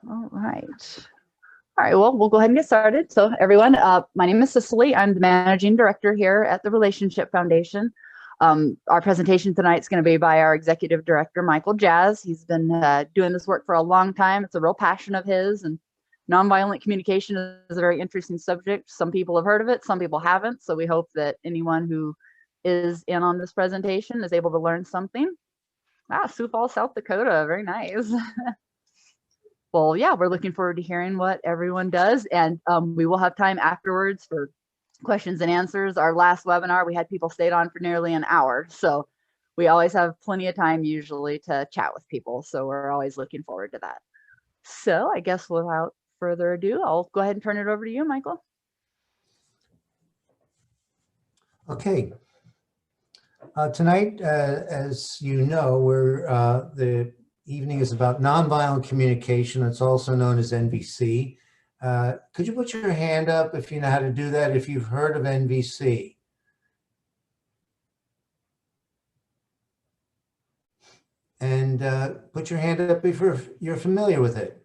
All right. All right, well, we'll go ahead and get started. So everyone, my name is Cicely. I'm the managing director here at the Relationship Foundation. Our presentation tonight is going to be by our executive director, Michael Jazz. He's been doing this work for a long time. It's a real passion of his, and nonviolent communication is a very interesting subject. Some people have heard of it, some people haven't. So we hope that anyone who is in on this presentation is able to learn something. Sioux Falls, South Dakota, very nice. Well, yeah, we're looking forward to hearing what everyone does, and we will have time afterwards for questions and answers. Our last webinar, we had people stayed on for nearly an hour, so we always have plenty of time usually to chat with people, so we're always looking forward to that. So I guess without further ado, I'll go ahead and turn it over to you, Michael. Okay. Tonight, as you know, the evening is about nonviolent communication. It's also known as NVC. Could you put your hand up if you know how to do that, if you've heard of NVC? And put your hand up if you're familiar with it.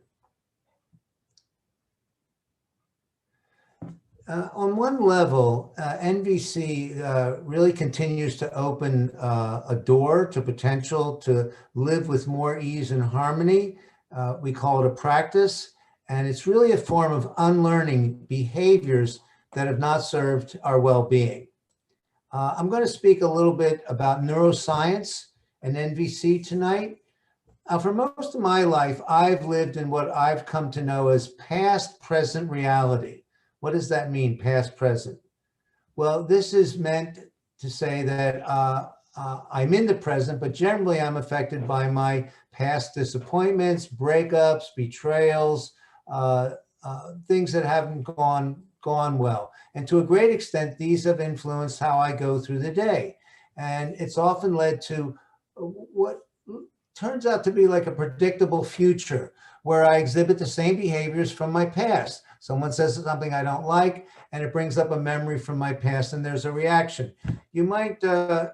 On one level, NVC really continues to open a door to potential to live with more ease and harmony. We call it a practice, and it's really a form of unlearning behaviors that have not served our well-being. I'm going to speak a little bit about neuroscience and NVC tonight. For most of my life, I've lived in what I've come to know as past-present reality. What does that mean, past, present? Well, this is meant to say that I'm in the present, but generally I'm affected by my past disappointments, breakups, betrayals, things that haven't gone well. And to a great extent, these have influenced how I go through the day. And it's often led to what turns out to be like a predictable future where I exhibit the same behaviors from my past. Someone says something I don't like, and it brings up a memory from my past, and there's a reaction. You might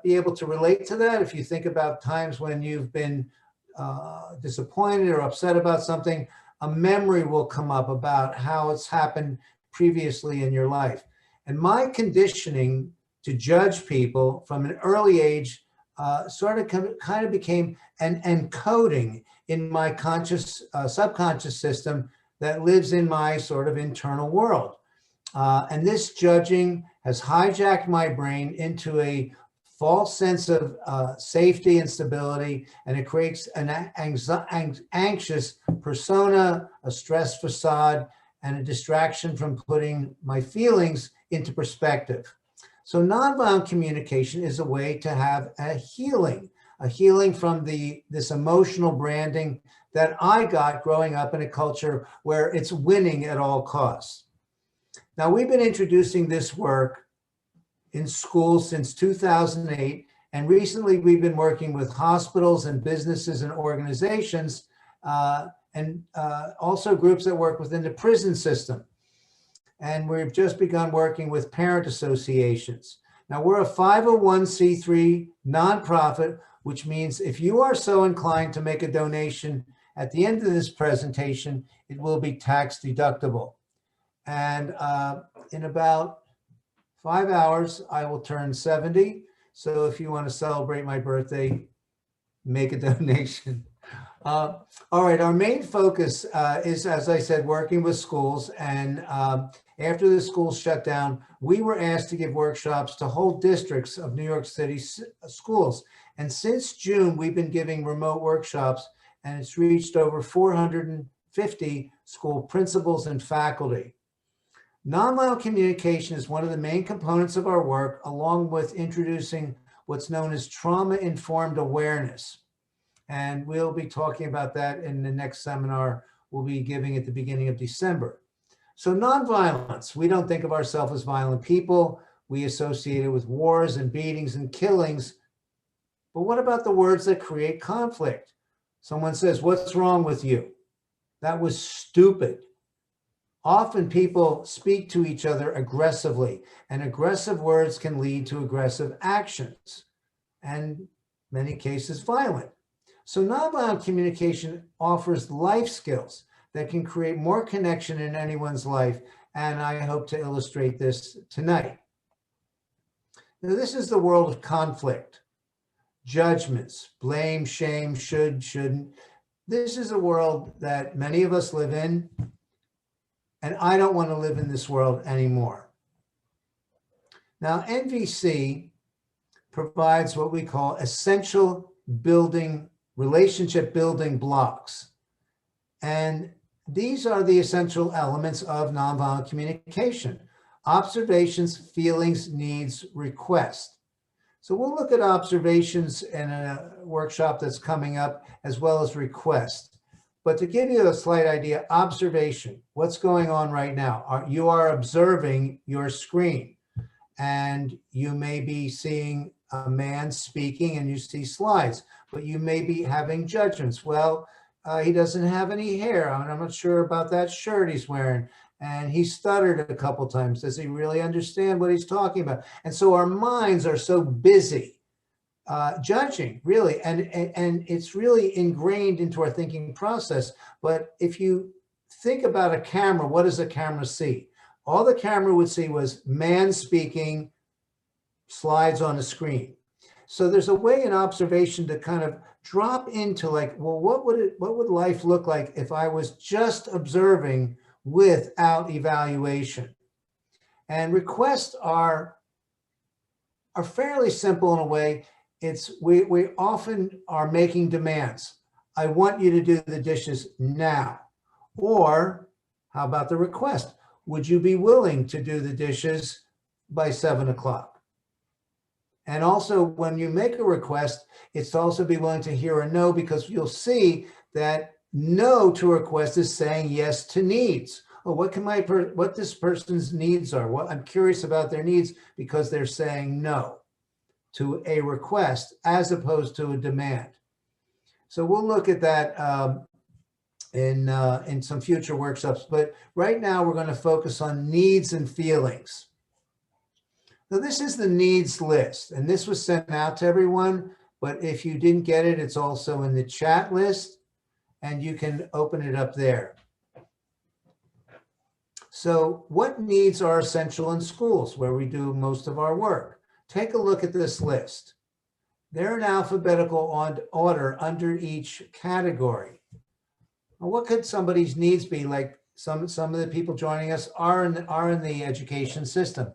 be able to relate to that if you think about times when you've been disappointed or upset about something. A memory will come up about how it's happened previously in your life. And my conditioning to judge people from an early age kind of became an encoding in my subconscious system that lives in my sort of internal world. And this judging has hijacked my brain into a false sense of safety and stability, and it creates an anxious persona, a stress facade, and a distraction from putting my feelings into perspective. So nonviolent communication is a way to have a healing from this emotional branding that I got growing up in a culture where it's winning at all costs. Now, we've been introducing this work in schools since 2008, and recently we've been working with hospitals and businesses and organizations, and also groups that work within the prison system. And we've just begun working with parent associations. Now, we're a 501c3 nonprofit, which means if you are so inclined to make a donation at the end of this presentation, it will be tax deductible. And in about 5 hours, I will turn 70. So if you want to celebrate my birthday, make a donation. All right, our main focus is, as I said, working with schools. And after the schools shut down, we were asked to give workshops to whole districts of New York City schools. And since June, we've been giving remote workshops, and it's reached over 450 school principals and faculty. Nonviolent communication is one of the main components of our work, along with introducing what's known as trauma-informed awareness. And we'll be talking about that in the next seminar we'll be giving at the beginning of December. So nonviolence, we don't think of ourselves as violent people. We associate it with wars and beatings and killings. But what about the words that create conflict? Someone says, "What's wrong with you?" That was stupid. Often people speak to each other aggressively, and aggressive words can lead to aggressive actions, and in many cases violent. So nonviolent communication offers life skills that can create more connection in anyone's life. And I hope to illustrate this tonight. Now, this is the world of conflict, judgments, blame, shame, should, shouldn't. This is a world that many of us live in, and I don't want to live in this world anymore. Now, NVC provides what we call essential relationship building blocks. And these are the essential elements of nonviolent communication: observations, feelings, needs, request. So we'll look at observations in a workshop that's coming up, as well as request. But to give you a slight idea, observation, what's going on right now? You are observing your screen, and you may be seeing a man speaking and you see slides, but you may be having judgments. Well, he doesn't have any hair. I'm not sure about that shirt he's wearing. And he stuttered a couple times. Does he really understand what he's talking about? And so our minds are so busy judging, really, and it's really ingrained into our thinking process. But if you think about a camera, what does a camera see? All the camera would see was man speaking, slides on a screen. So there's a way in observation to kind of drop into like, well, what would life look like if I was just observing without evaluation? And requests are fairly simple in a way. It's we often are making demands. I want you to do the dishes now. Or how about the request? Would you be willing to do the dishes by 7 o'clock? And also, when you make a request, it's to also be willing to hear a no, because you'll see that no to a request is saying yes to needs. Oh, what this person's needs are. What I'm curious about their needs, because they're saying no to a request as opposed to a demand. So we'll look at that in some future workshops. But right now, we're going to focus on needs and feelings. Now, this is the needs list, and this was sent out to everyone, but if you didn't get it, it's also in the chat list, and you can open it up there. So what needs are essential in schools, where we do most of our work? Take a look at this list. They're in alphabetical order under each category. Now, what could somebody's needs be? Like some of the people joining us are in the education system.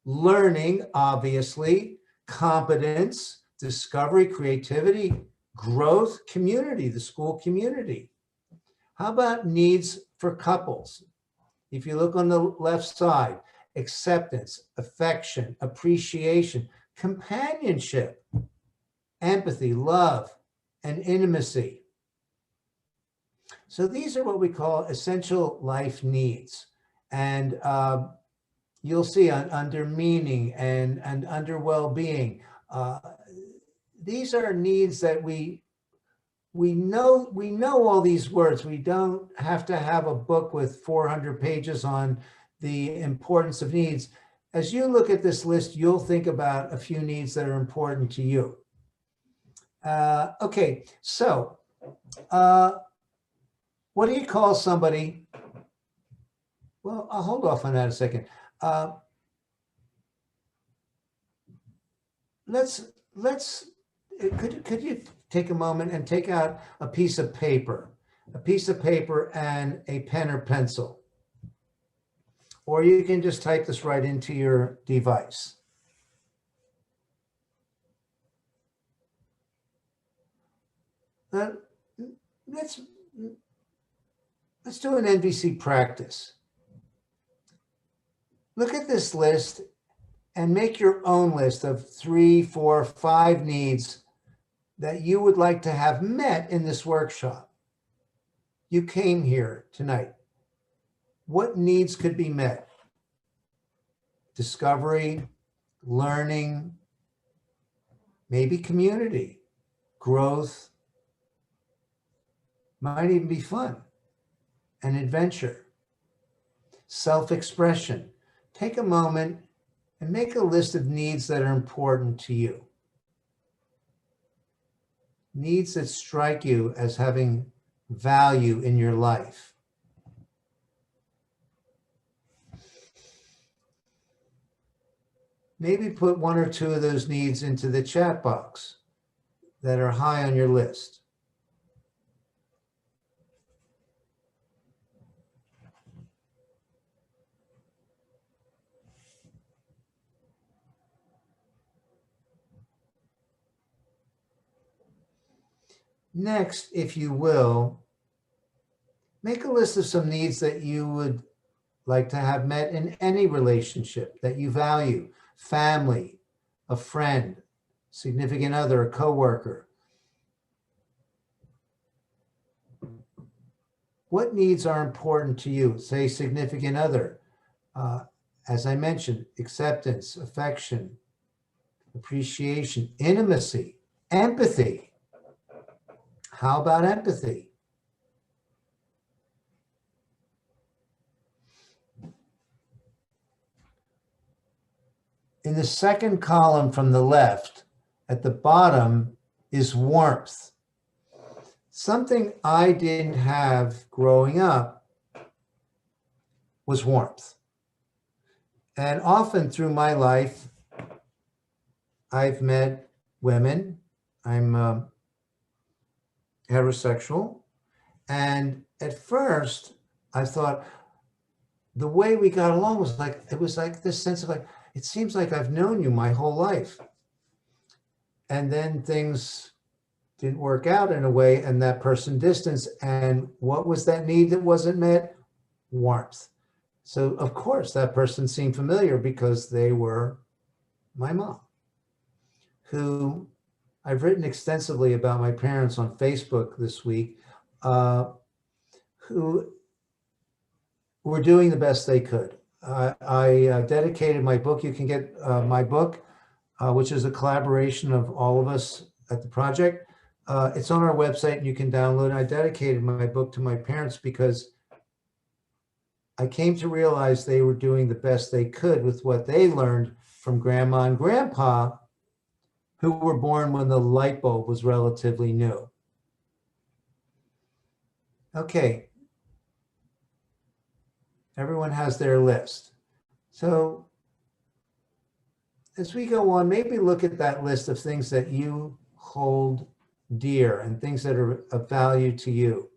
Learning, obviously, competence, discovery, creativity, growth, community, the school community. How about needs for couples? If you look on the left side, acceptance, affection, appreciation, companionship, empathy, love, and intimacy. So these are what we call essential life needs. And you'll see under meaning and under well-being. These are needs that we know all these words. We don't have to have a book with 400 pages on the importance of needs. As you look at this list, you'll think about a few needs that are important to you. Okay, so what do you call somebody? Well, I'll hold off on that a second. Could you take a moment and take out a piece of paper and a pen or pencil, or you can just type this right into your device. Let's do an NVC practice. Look at this list and make your own list of 3, 4, 5 needs that you would like to have met in this workshop. You came here tonight. What needs could be met? Discovery, learning, maybe community, growth, might even be fun, an adventure, self-expression. Take a moment and make a list of needs that are important to you. Needs that strike you as having value in your life. maybe put one or two of those needs into the chat box that are high on your list. Next, if you will, make a list of some needs that you would like to have met in any relationship that you value: family, a friend, significant other, a coworker. What needs are important to you? Say significant other. As I mentioned, acceptance, affection, appreciation, intimacy, empathy. How about empathy? In the second column from the left, at the bottom is warmth. Something I didn't have growing up was warmth. And often through my life, I've met women. I'm heterosexual. And at first, I thought the way we got along was like, it was like this sense of like, it seems like I've known you my whole life. And then things didn't work out in a way, and that person distanced. And what was that need that wasn't met? Warmth. So of course that person seemed familiar because they were my mom, who I've written extensively about my parents on Facebook this week, who were doing the best they could. I dedicated my book. You can get my book, which is a collaboration of all of us at the project. It's on our website and you can download it. I dedicated my book to my parents because I came to realize they were doing the best they could with what they learned from grandma and grandpa, who were born when the light bulb was relatively new. Okay. Everyone has their list. So as we go on, maybe look at that list of things that you hold dear and things that are of value to you.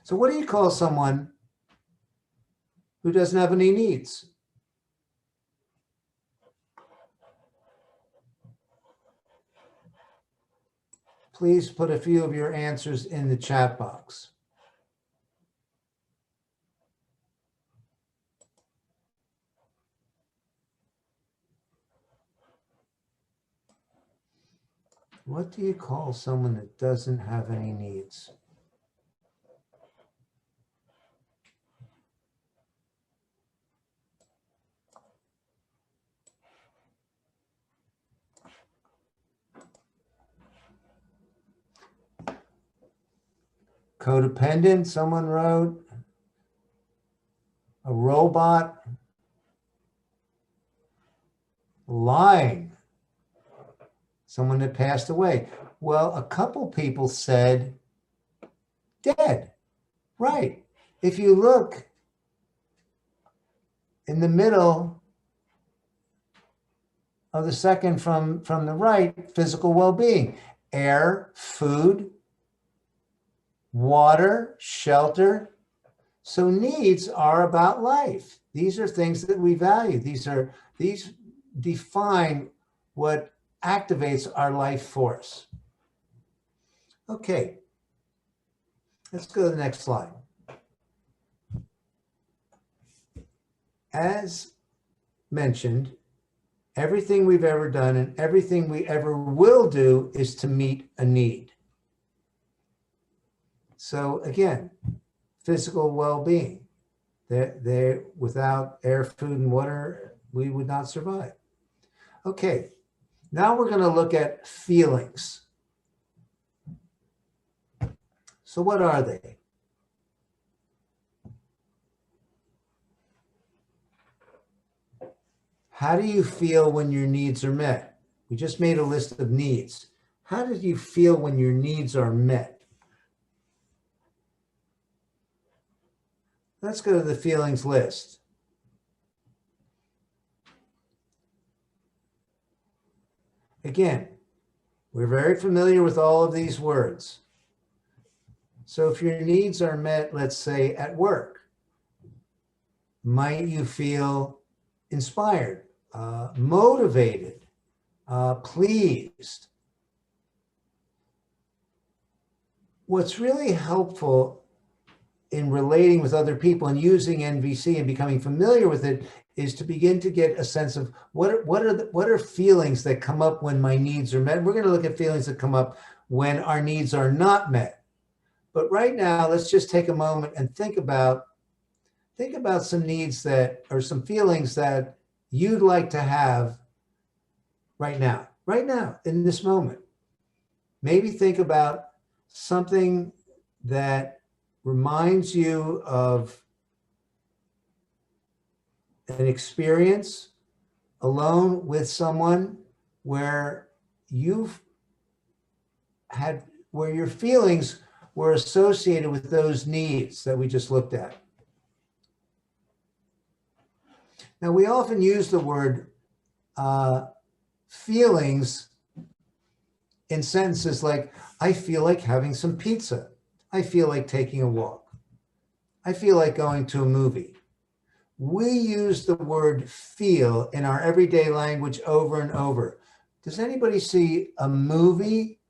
So what do you call someone who doesn't have any needs? Please put a few of your answers in the chat box. What do you call someone that doesn't have any needs? Codependent, someone wrote. A robot. Lying. Someone that passed away. Well, a couple people said dead. Right. If you look in the middle of the second from the right, physical well-being, air, food, water, shelter. So needs are about life. These are things that we value. These define what activates our life force. Okay, let's go to the next slide. As mentioned, everything we've ever done and everything we ever will do is to meet a need. So again, physical well-being. Without air, food, and water, we would not survive. Okay, now we're going to look at feelings. So what are they? How do you feel when your needs are met? We just made a list of needs. How do you feel when your needs are met? Let's go to the feelings list. Again, we're very familiar with all of these words. So if your needs are met, let's say at work, might you feel inspired, motivated, pleased? What's really helpful in relating with other people and using NVC and becoming familiar with it is to begin to get a sense of what are feelings that come up when my needs are met. We're going to look at feelings that come up when our needs are not met. But right now, let's just take a moment and think about some needs that, or some feelings that you'd like to have right now, in this moment. Maybe think about something that reminds you of an experience alone with someone where your feelings were associated with those needs that we just looked at. Now, we often use the word feelings in sentences like, I feel like having some pizza. I feel like taking a walk. I feel like going to a movie. We use the word feel in our everyday language over and over. Does anybody see a movie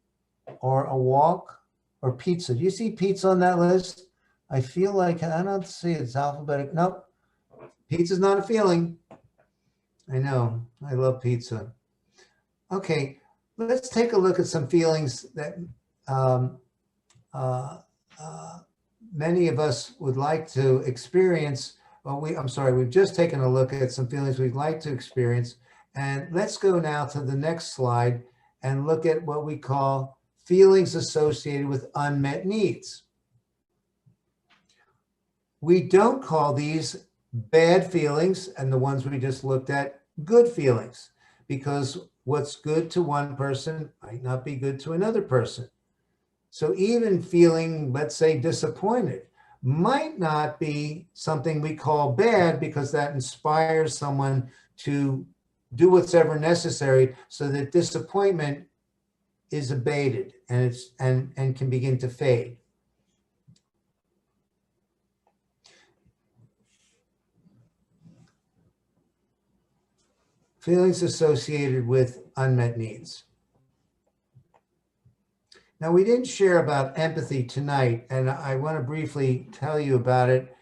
or a walk or pizza? Do you see pizza on that list? I feel like, I don't see it. It's alphabetic. Nope. Pizza's not a feeling. I know. I love pizza. Okay. Let's take a look at some feelings that many of us would like to experience. Well, we've just taken a look at some feelings we'd like to experience. And let's go now to the next slide and look at what we call feelings associated with unmet needs. We don't call these bad feelings, and the ones we just looked at, good feelings, because what's good to one person might not be good to another person. So even feeling, let's say, disappointed might not be something we call bad, because that inspires someone to do whatever necessary so that disappointment is abated and can begin to fade. Feelings associated with unmet needs. Now, we didn't share about empathy tonight, and I want to briefly tell you about it.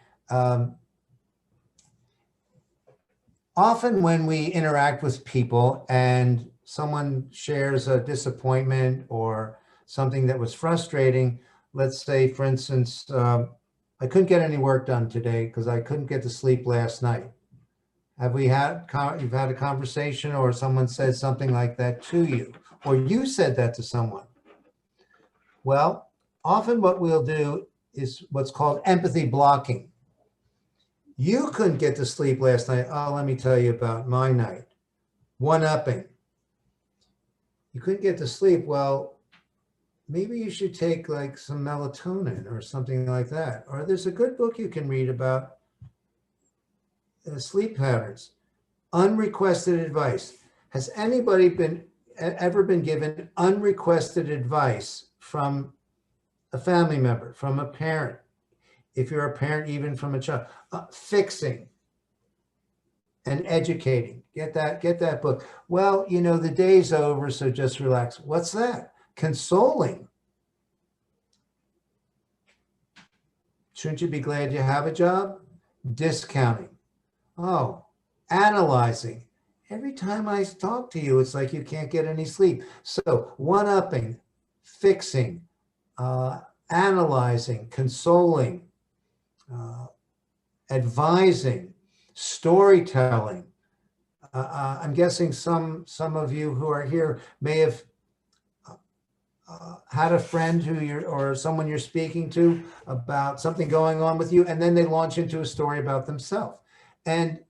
Often when we interact with people and someone shares a disappointment or something that was frustrating, let's say, for instance, I couldn't get any work done today because I couldn't get to sleep last night. You've had a conversation, or someone said something like that to you, or you said that to someone? Well, often what we'll do is what's called empathy blocking. You couldn't get to sleep last night. Oh, let me tell you about my night. One-upping. You couldn't get to sleep. Well, maybe you should take like some melatonin or something like that. Or there's a good book you can read about sleep patterns. Unrequested advice. Has anybody ever been given unrequested advice from a family member, from a parent? If you're a parent, even from a child. Fixing and educating. Get that book. Well, you know, the day's over, so just relax. What's that? Consoling. Shouldn't you be glad you have a job? Discounting. Oh, analyzing. Every time I talk to you, it's like you can't get any sleep. So one-upping, fixing, analyzing, consoling, advising, storytelling. I'm guessing some of you who are here may have had a friend or someone you're speaking to about something going on with you, and then they launch into a story about themselves. And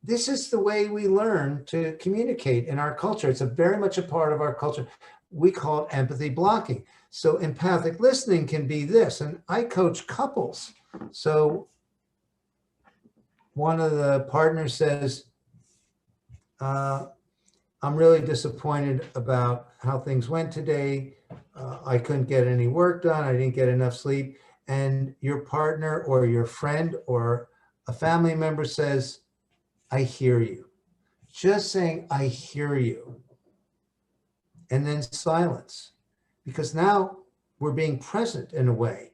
this is the way we learn to communicate in our culture. It's very much a part of our culture. We call it empathy blocking. So empathic listening can be this, and I coach couples. So one of the partners says, I'm I'm really disappointed about how things went today. I couldn't get any work done. I didn't get enough sleep. And your partner or your friend or a family member says, I hear you. Just saying, I hear you. And then silence. Because now we're being present in a way.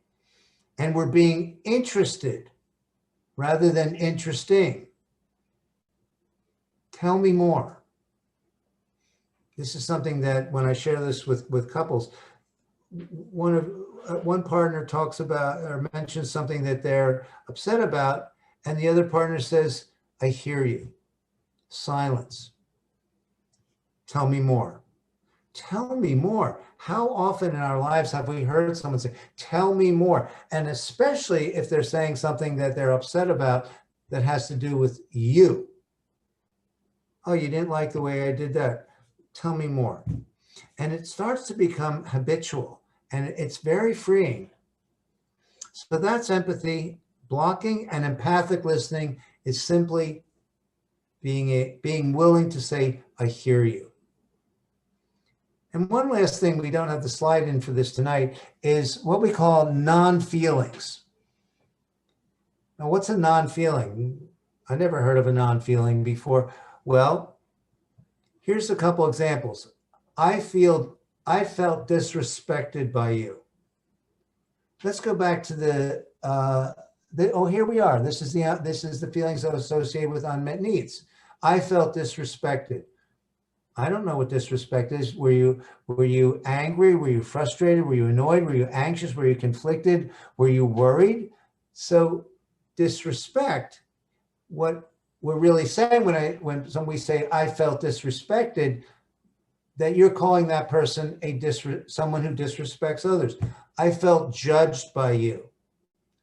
And we're being interested rather than interesting. Tell me more. This is something that when I share this with couples, one partner talks about or mentions something that they're upset about, and the other partner says, I hear you. Silence. Tell me more. Tell me more. How often in our lives have we heard someone say, tell me more? And especially if they're saying something that they're upset about that has to do with you. Oh, you didn't like the way I did that. Tell me more. And it starts to become habitual, and it's very freeing. So that's empathy. Blocking and empathic listening is simply being willing to say, I hear you. And one last thing, we don't have the slide in for this tonight, is what we call non-feelings. Now, what's a non-feeling? I never heard of a non-feeling before. Well, here's a couple examples. I felt disrespected by you. Let's go back to here we are. This is the feelings associated with unmet needs. I felt disrespected. I don't know what disrespect is. Were you angry? Were you frustrated? Were you annoyed? Were you anxious? Were you conflicted? Were you worried? So disrespect, what we're really saying when we say I felt disrespected, that you're calling that person someone who disrespects others. I felt judged by you.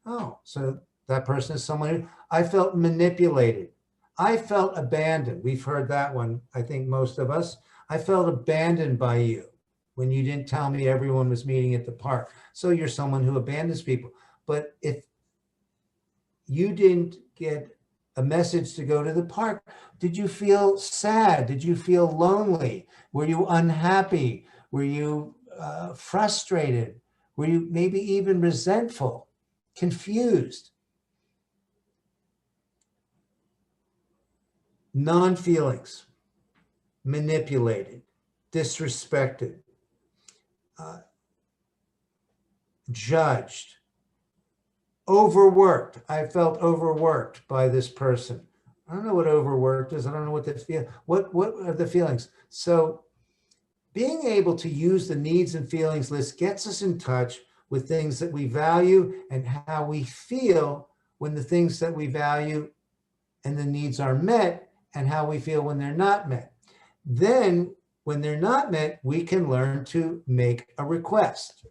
Oh, so that person is someone who I felt manipulated. I felt abandoned. We've heard that one, I think most of us. I felt abandoned by you when you didn't tell me everyone was meeting at the park. So you're someone who abandons people. But if you didn't get a message to go to the park, did you feel sad? Did you feel lonely? Were you unhappy? Were you frustrated? Were you maybe even resentful, confused? Non-feelings, manipulated, disrespected, judged, overworked. I felt overworked by this person. I don't know what overworked is. I don't know what what are the feelings? So being able to use the needs and feelings list gets us in touch with things that we value and how we feel when the things that we value and the needs are met, and how we feel when they're not met. Then when they're not met, we can learn to make a request.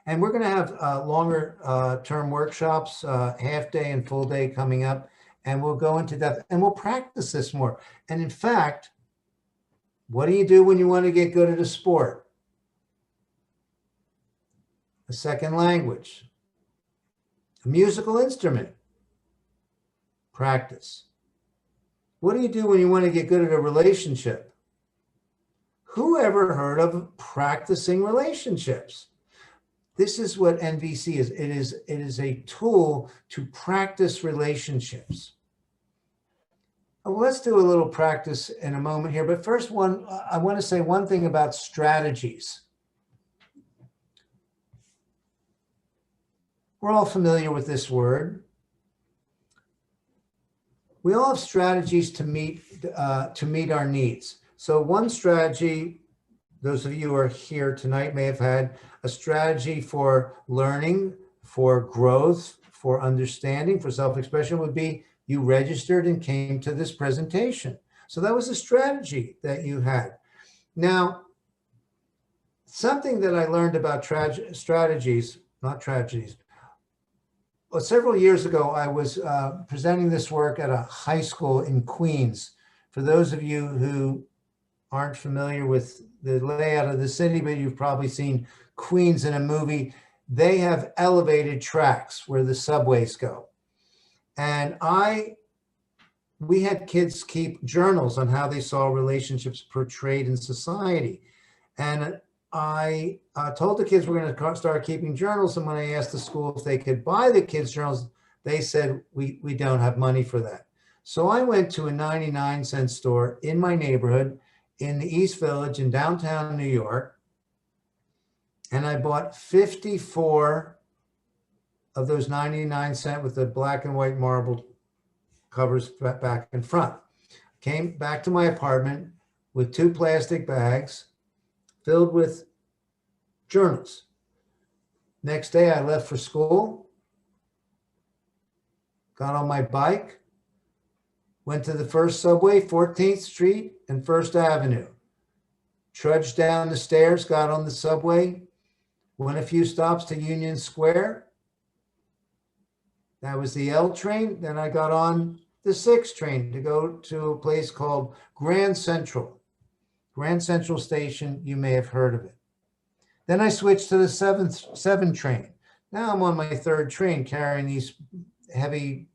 And we're going to have longer term workshops, half day and full day coming up, and we'll go into depth and we'll practice this more. And in fact, what do you do when you want to get good at a sport? A second language, a musical instrument, practice. What do you do when you want to get good at a relationship? Who ever heard of practicing relationships? This is what NVC is. It is a tool to practice relationships. Well, let's do a little practice in a moment here. But first, I want to say one thing about strategies. We're all familiar with this word. We all have strategies to meet our needs. So one strategy, those of you who are here tonight may have had a strategy for learning, for growth, for understanding, for self-expression would be you registered and came to this presentation. So that was a strategy that you had. Now, something that I learned about strategies, not tragedies. Well, several years ago, I was presenting this work at a high school in Queens. For those of you who aren't familiar with the layout of the city, but you've probably seen Queens in a movie, they have elevated tracks where the subways go. And I we had kids keep journals on how they saw relationships portrayed in society. And I told the kids we're going to start keeping journals. And when I asked the school if they could buy the kids' journals, they said, we don't have money for that. So I went to a 99-cent store in my neighborhood in the East Village in downtown New York. And I bought 54 of those 99-cent with the black and white marbled covers back and front. Came back to my apartment with 2 plastic bags filled with journals. Next day I left for school, got on my bike, went to the first subway, 14th Street and First Avenue, trudged down the stairs, got on the subway, went a few stops to Union Square. That was the L train. Then I got on the 6 train to go to a place called Grand Central. Grand Central Station, you may have heard of it. Then I switched to the 7 train. Now I'm on my 3rd train carrying these heavy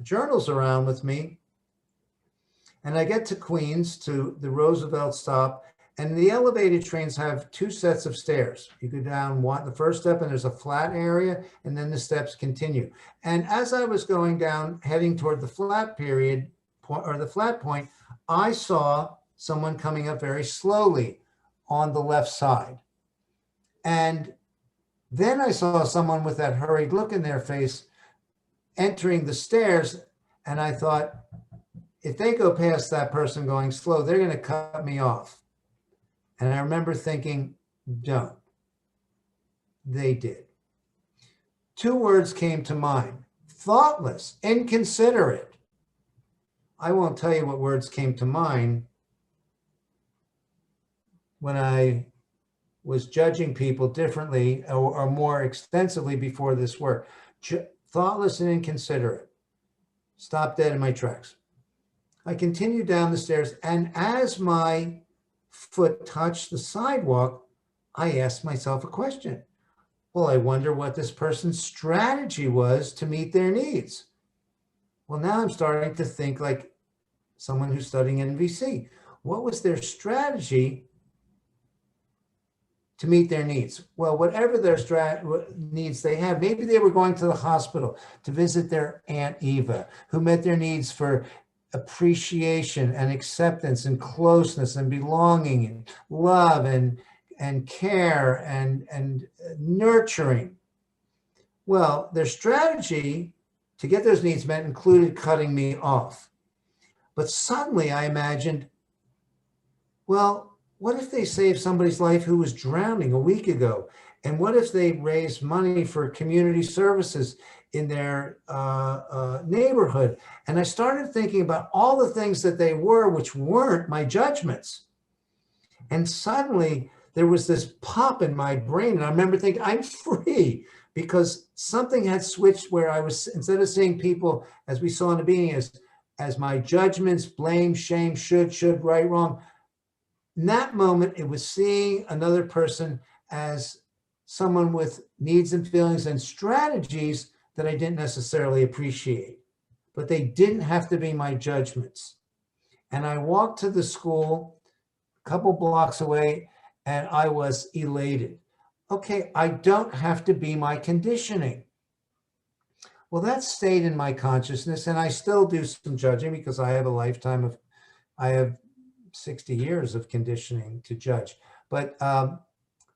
journals around with me. And I get to Queens, to the Roosevelt stop, and the elevated trains have 2 sets of stairs. You go down the first step and there's a flat area, and then the steps continue. And as I was going down, heading toward the flat point, I saw someone coming up very slowly on the left side. And then I saw someone with that hurried look in their face entering the stairs. And I thought, if they go past that person going slow, they're going to cut me off. And I remember thinking, don't. They did. 2 words came to mind: thoughtless, inconsiderate. I won't tell you what words came to mind when I was judging people differently or more extensively before this work. Thoughtless and inconsiderate. Stopped dead in my tracks. I continued down the stairs, and as my foot touched the sidewalk, I asked myself a question. Well, I wonder what this person's strategy was to meet their needs. Well, now I'm starting to think like someone who's studying NVC. What was their strategy to meet their needs? Well, whatever their needs they had, maybe they were going to the hospital to visit their Aunt Eva, who met their needs for appreciation and acceptance and closeness and belonging and love and care and nurturing. Well, their strategy to get those needs met included cutting me off. But suddenly I imagined, well, what if they saved somebody's life who was drowning a week ago? And what if they raised money for community services in their neighborhood? And I started thinking about all the things that they were, which weren't my judgments. And suddenly there was this pop in my brain. And I remember thinking, I'm free, because something had switched where I was, instead of seeing people, as we saw in the beginning, as my judgments, blame, shame, should, right, wrong. In that moment, it was seeing another person as someone with needs and feelings and strategies that I didn't necessarily appreciate, but they didn't have to be my judgments. And I walked to the school a couple blocks away, and I was elated. Okay, I don't have to be my conditioning. Well, that stayed in my consciousness, and I still do some judging because I have a lifetime of, I have 60 years of conditioning to judge. But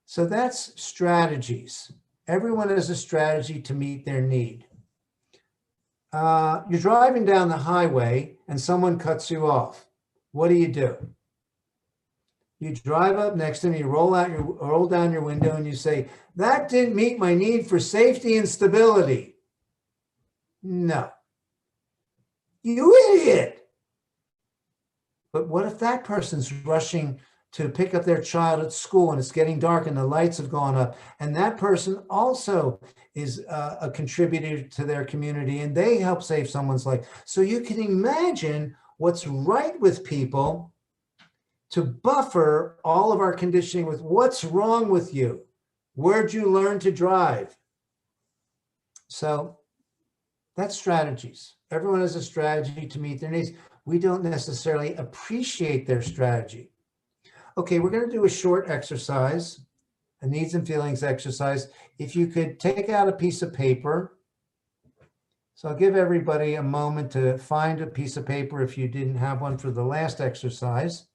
so that's strategies. Everyone has a strategy to meet their need. You're driving down the highway and someone cuts you off. What do? You drive up next to them, you roll down your window and you say, that didn't meet my need for safety and stability. No. You idiot. But what if that person's rushing to pick up their child at school and it's getting dark and the lights have gone up, and that person also is a contributor to their community and they help save someone's life? So you can imagine what's right with people to buffer all of our conditioning with what's wrong with you. Where'd you learn to drive? So That's strategies. Everyone has a strategy to meet their needs. We don't necessarily appreciate their strategy. Okay, we're going to do a short exercise, a needs and feelings exercise. If you could take out a piece of paper. So I'll give everybody a moment to find a piece of paper if you didn't have one for the last exercise.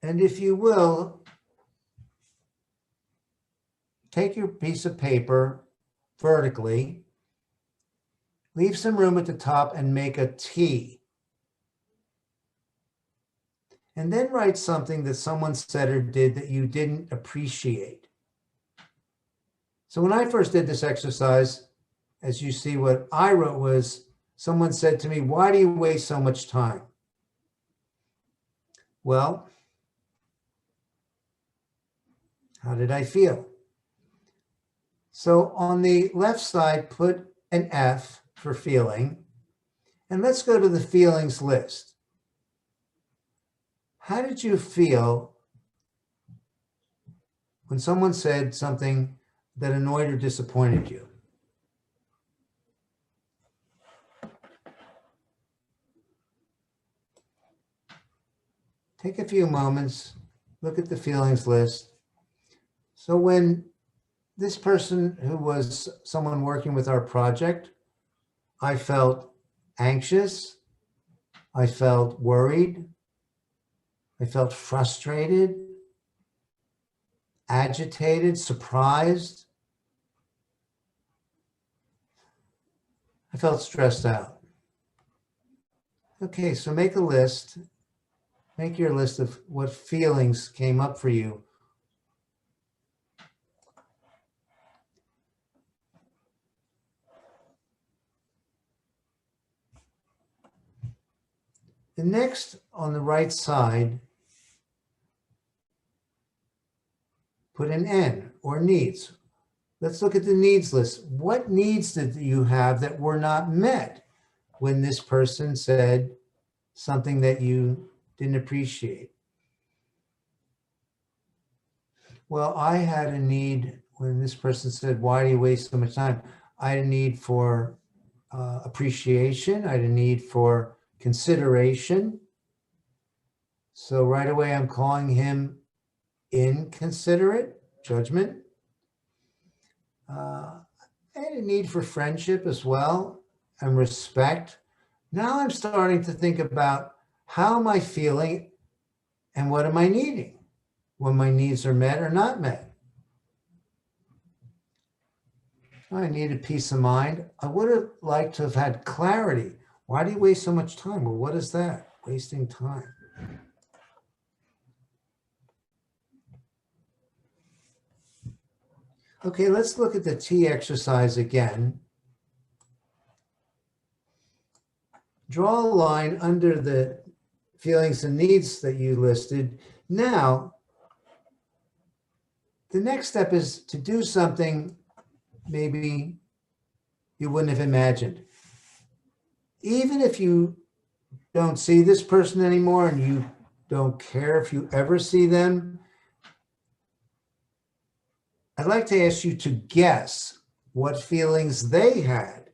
And if you will, take your piece of paper vertically, leave some room at the top and make a T. And then write something that someone said or did that you didn't appreciate. So when I first did this exercise, as you see, what I wrote was, someone said to me, "Why do you waste so much time?" Well, how did I feel? So on the left side, put an F for feeling, and let's go to the feelings list. How did you feel when someone said something that annoyed or disappointed you? Take a few moments, look at the feelings list. So when this person who was someone working with our project, I felt anxious, I felt worried, I felt frustrated, agitated, surprised. I felt stressed out. Okay, so make a list. Make your list of what feelings came up for you. The next, on the right side, put an N or needs. Let's look at the needs list. What needs did you have that were not met when this person said something that you didn't appreciate? Well, I had a need when this person said, "Why do you waste so much time?" I had a need for appreciation. I had a need for consideration. So right away, I'm calling him inconsiderate, judgment. I had a need for friendship as well and respect. Now I'm starting to think about, how am I feeling and what am I needing when my needs are met or not met? I needed peace of mind. I would have liked to have had clarity. Why do you waste so much time? Well, what is that? Wasting time. Okay, let's look at the T exercise again. Draw a line under the feelings and needs that you listed. Now, the next step is to do something maybe you wouldn't have imagined. Even if you don't see this person anymore and you don't care if you ever see them, I'd like to ask you to guess what feelings they had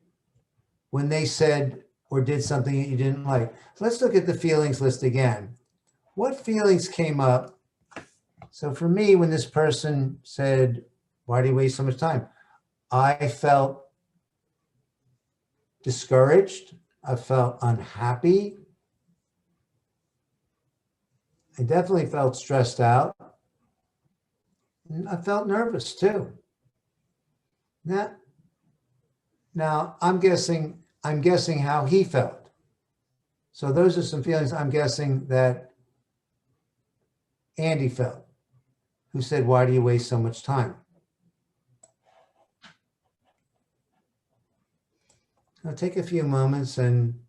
when they said or did something that you didn't like. So let's look at the feelings list again. What feelings came up? So for me, when this person said, "Why do you waste so much time?" I felt discouraged. I felt unhappy. I definitely felt stressed out. And I felt nervous too. Now I'm guessing how he felt. So those are some feelings I'm guessing that Andy felt, who said, "Why do you waste so much time?" Now take a few moments and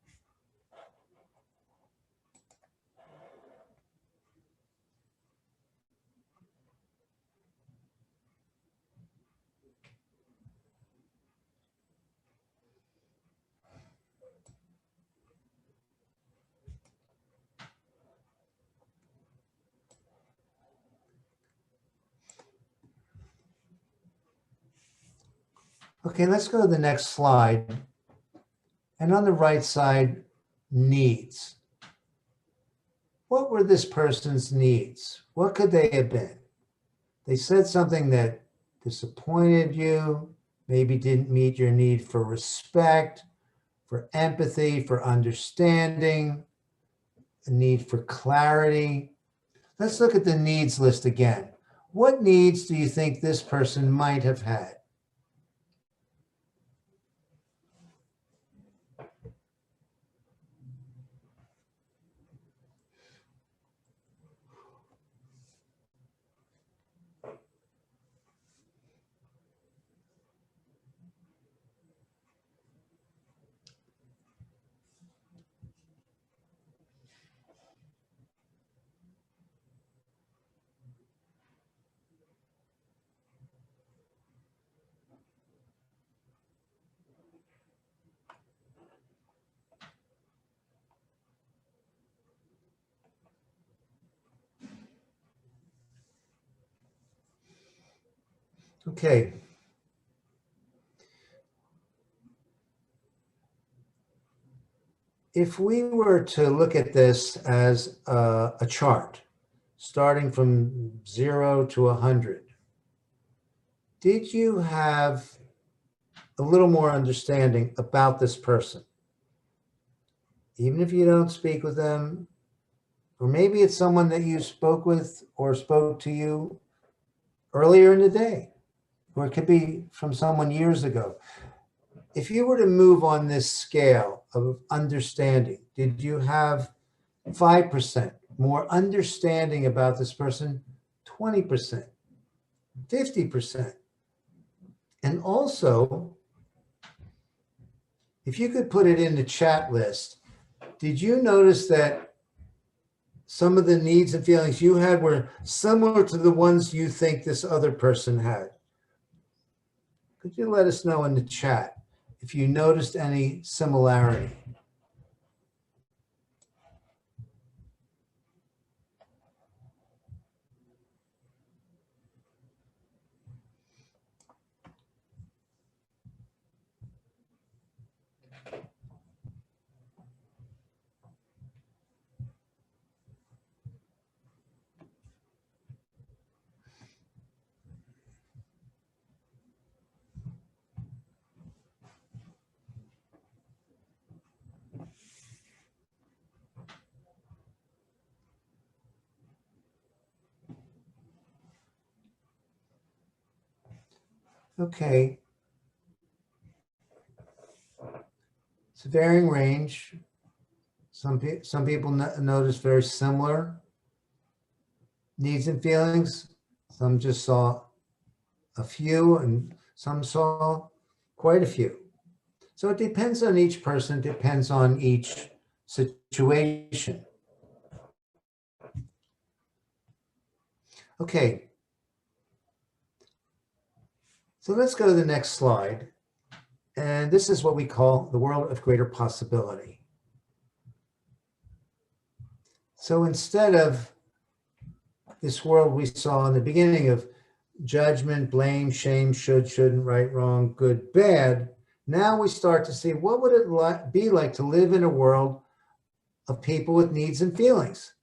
Okay, let's go to the next slide. And on the right side, needs. What were this person's needs? What could they have been? They said something that disappointed you, maybe didn't meet your need for respect, for empathy, for understanding, a need for clarity. Let's look at the needs list again. What needs do you think this person might have had? Okay. If we were to look at this as a chart, starting from 0 to 100, did you have a little more understanding about this person? Even if you don't speak with them, or maybe it's someone that you spoke with or spoke to you earlier in the day, or it could be from someone years ago. If you were to move on this scale of understanding, did you have 5% more understanding about this person, 20%, 50%? And also, if you could put it in the chat list, did you notice that some of the needs and feelings you had were similar to the ones you think this other person had? Could you let us know in the chat if you noticed any similarity? Okay. It's a varying range. Some people notice very similar needs and feelings. Some just saw a few and some saw quite a few. So it depends on each person, depends on each situation. Okay. So let's go to the next slide. And this is what we call the world of greater possibility. So instead of this world we saw in the beginning of judgment, blame, shame, should, shouldn't, right, wrong, good, bad, now we start to see what would it be like to live in a world of people with needs and feelings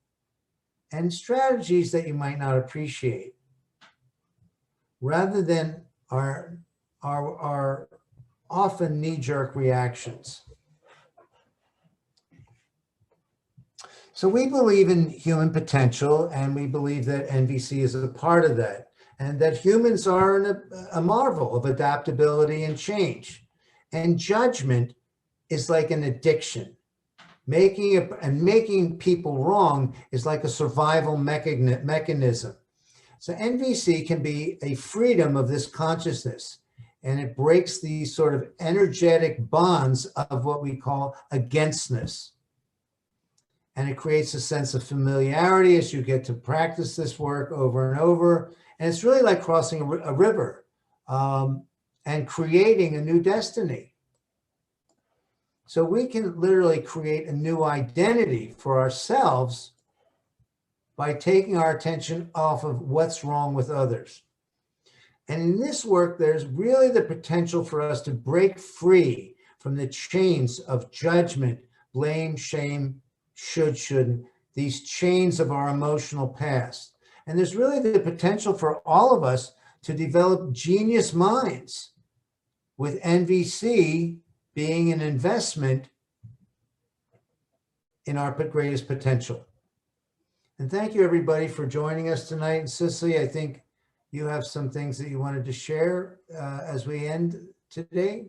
and strategies that you might not appreciate, rather than our often knee-jerk reactions. So we believe in human potential, and we believe that NVC is a part of that, and that humans are a marvel of adaptability and change. And judgment is like an addiction. Making people wrong is like a survival mechanism. So NVC can be a freedom of this consciousness, and it breaks these sort of energetic bonds of what we call againstness. And it creates a sense of familiarity as you get to practice this work over and over. And it's really like crossing a river and creating a new destiny. So we can literally create a new identity for ourselves by taking our attention off of what's wrong with others. And in this work, there's really the potential for us to break free from the chains of judgment, blame, shame, should, shouldn't, these chains of our emotional past. And there's really the potential for all of us to develop genius minds, with NVC being an investment in our greatest potential. And thank you, everybody, for joining us tonight. And Cicely, I think you have some things that you wanted to share as we end today.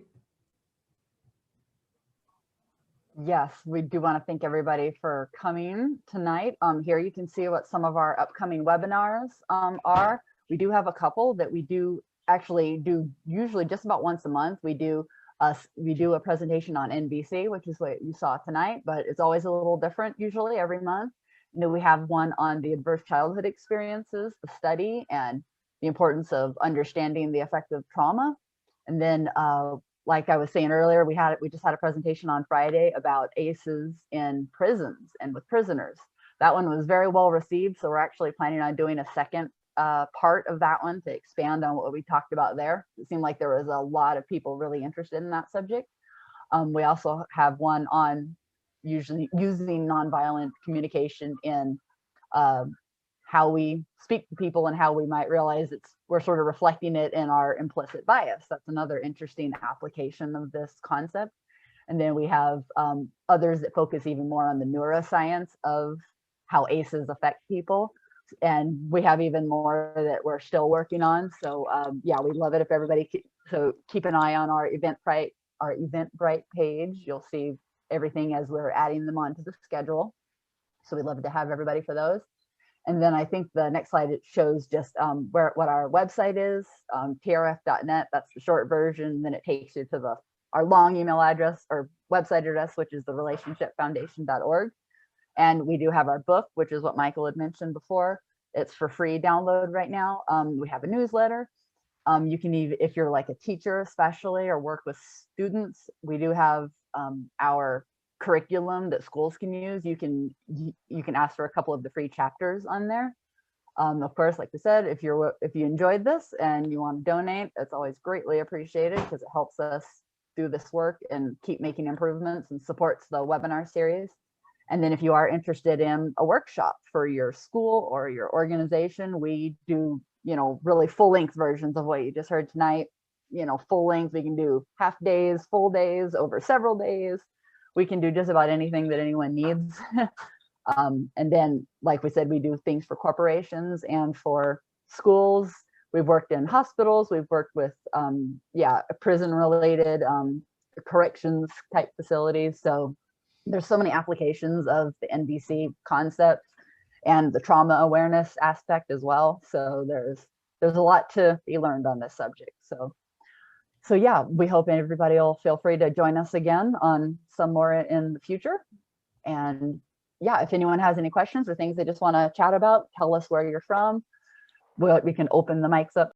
Yes, we do want to thank everybody for coming tonight. Here you can see what some of our upcoming webinars are. We do have a couple that we do actually do usually just about once a month. We do a presentation on NVC, which is what you saw tonight, but it's always a little different usually every month. And then we have one on the adverse childhood experiences, the study, and the importance of understanding the effect of trauma. And then like I was saying earlier, we just had a presentation on Friday about ACEs in prisons and with prisoners. That one was very well received, so we're actually planning on doing a second part of that one to expand on what we talked about there. It seemed like there was a lot of people really interested in that subject. We also have one on usually using nonviolent communication in how we speak to people and how we might realize we're sort of reflecting it in our implicit bias. That's another interesting application of this concept. And then we have others that focus even more on the neuroscience of how ACEs affect people. And we have even more that we're still working on. So yeah, we'd love it if everybody so keep an eye on our Eventbrite page. You'll see everything as we're adding them onto the schedule. So we'd love to have everybody for those. And then I think the next slide, it shows just what our website is, trf.net. That's the short version. Then it takes you to our long email address or website address, which is the relationshipfoundation.org. And we do have our book, which is what Michael had mentioned before. It's for free download right now. We have a newsletter. You can even, if you're like a teacher especially or work with students, we do have our curriculum that schools can use. You can ask for a couple of the free chapters on there. Of course, like we said, if you enjoyed this and you want to donate, it's always greatly appreciated because it helps us do this work and keep making improvements and supports the webinar series. And then if you are interested in a workshop for your school or your organization, we do, really full-length versions of what you just heard tonight. Full length, we can do half days, full days, over several days. We can do just about anything that anyone needs. And then, like we said, we do things for corporations and for schools. We've worked in hospitals. We've worked with, prison-related corrections type facilities. So there's so many applications of the NVC concept and the trauma awareness aspect as well. So there's a lot to be learned on this subject. So yeah, we hope everybody will feel free to join us again on some more in the future. And yeah, if anyone has any questions or things they just want to chat about, tell us where you're from. We can open the mics up